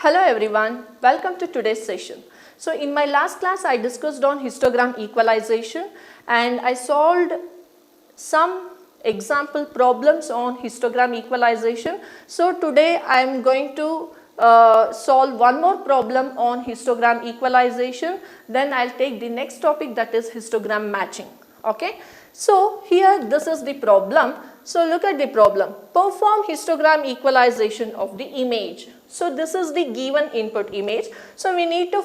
Hello everyone, welcome to today's session. So in my last class I discussed on histogram equalization and I solved some example problems on histogram equalization. So today I am going to solve one more problem on histogram equalization, then I will take the next topic, that is histogram matching. Okay. So here this is the problem. So look at the problem. Perform histogram equalization of the image. So this is the given input image. So we need to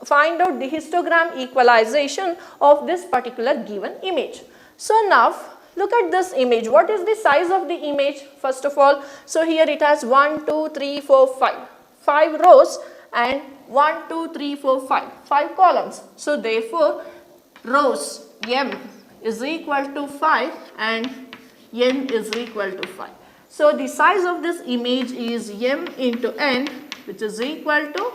find out the histogram equalization of this particular given image. So now look at this image. What is the size of the image first of all? So here it has 1, 2, 3, 4, 5. 5 rows and 1, 2, 3, 4, 5. 5 columns. So therefore rows M is equal to 5 and N is equal to 5. So the size of this image is M into N, which is equal to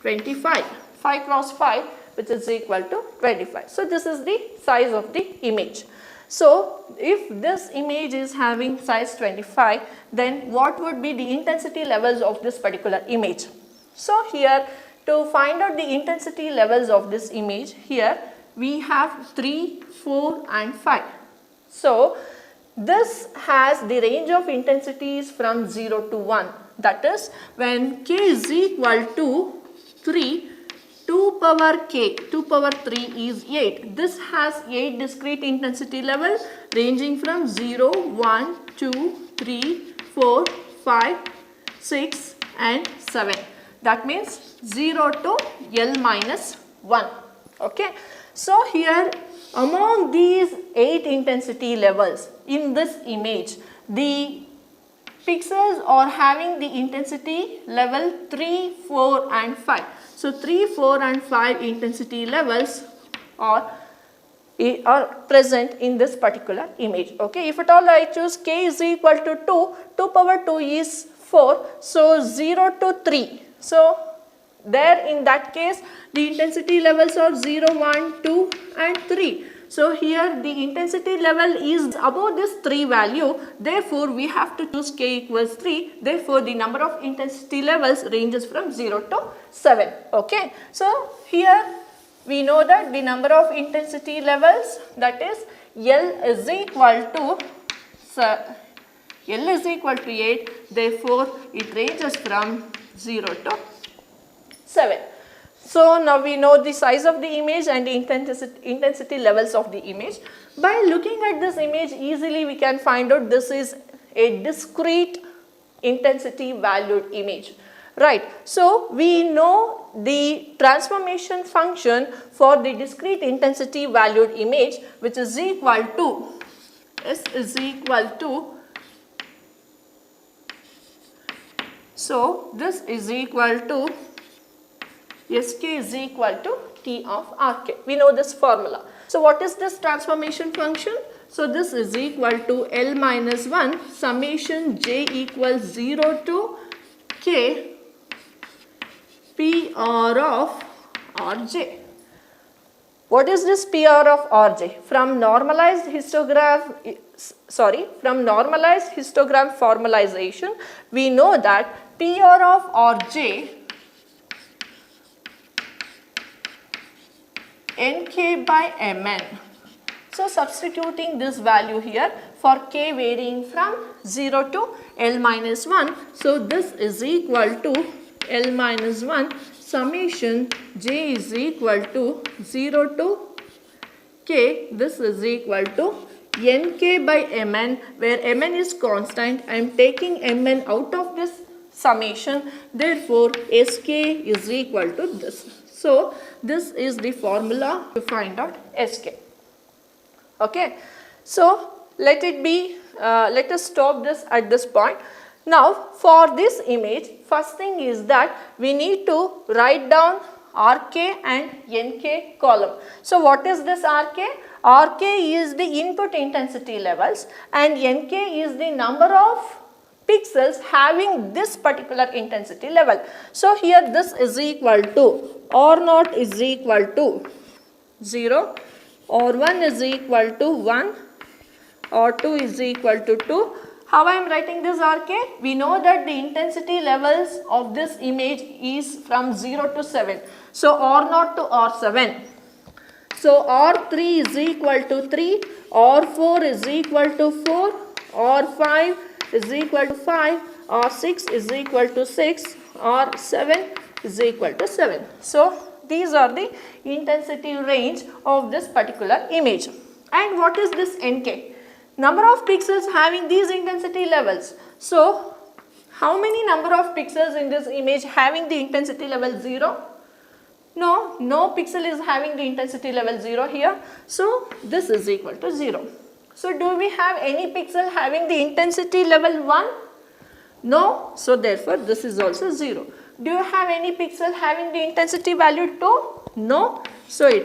25. 5 cross 5, which is equal to 25. So this is the size of the image. So if this image is having size 25, then what would be the intensity levels of this particular image? So here to find out the intensity levels of this image, here we have 3, 4 and 5. So this has the range of intensities from 0 to 1. That is, when k is equal to 3, 2 power k, 2 power 3 is 8. This has 8 discrete intensity levels ranging from 0, 1, 2, 3, 4, 5, 6 and 7. That means 0 to L minus 1. Okay. So here among these 8 intensity levels in this image, the pixels are having the intensity level 3, 4 and 5. So 3, 4 and 5 intensity levels are present in this particular image. Okay. If at all I choose k is equal to 2, 2 power 2 is 4. So 0 to 3. So there in that case the intensity levels are 0, 1, 2 and 3. So here the intensity level is above this 3 value, therefore we have to choose k equals 3, therefore the number of intensity levels ranges from 0 to 7. Okay. So here we know that the number of intensity levels, that is L is equal to 8, therefore it ranges from 0 to 7. So now we know the size of the image and the intensity levels of the image. By looking at this image, easily we can find out this is a discrete intensity valued image. Right. So we know the transformation function for the discrete intensity valued image, which is equal to S is equal to, so this is equal to Sk is equal to T of Rk. We know this formula. So what is this transformation function? So this is equal to L minus 1 summation j equals 0 to k PR of Rj. What is this PR of Rj? From normalized histogram formalization, we know that PR of Rj Nk by Mn. So substituting this value here for k varying from 0 to L minus 1. So this is equal to L minus 1 summation j is equal to 0 to k. This is equal to Nk by Mn, where Mn is constant. I am taking Mn out of this summation. Therefore Sk is equal to this. So this is the formula to find out Sk. Okay. So let us stop this at this point. Now for this image, first thing is that we need to write down Rk and Nk column. So what is this Rk? Rk is the input intensity levels and Nk is the number of pixels having this particular intensity level. So here this is equal to R0 is equal to 0, R1 is equal to 1, R2 is equal to 2, How I am writing this RK? We know that the intensity levels of this image is from 0 to 7. So R0 to R7. So R3 is equal to 3, R4 is equal to 4, R5 is equal to 5, R6 is equal to 6, R7 is equal to 7. So these are the intensity range of this particular image. And what is this NK? Number of pixels having these intensity levels. So how many number of pixels in this image having the intensity level 0? No, no pixel is having the intensity level 0 here. So this is equal to 0. So do we have any pixel having the intensity level 1? No. So therefore this is also 0. Do you have any pixel having the intensity value 2? No. So it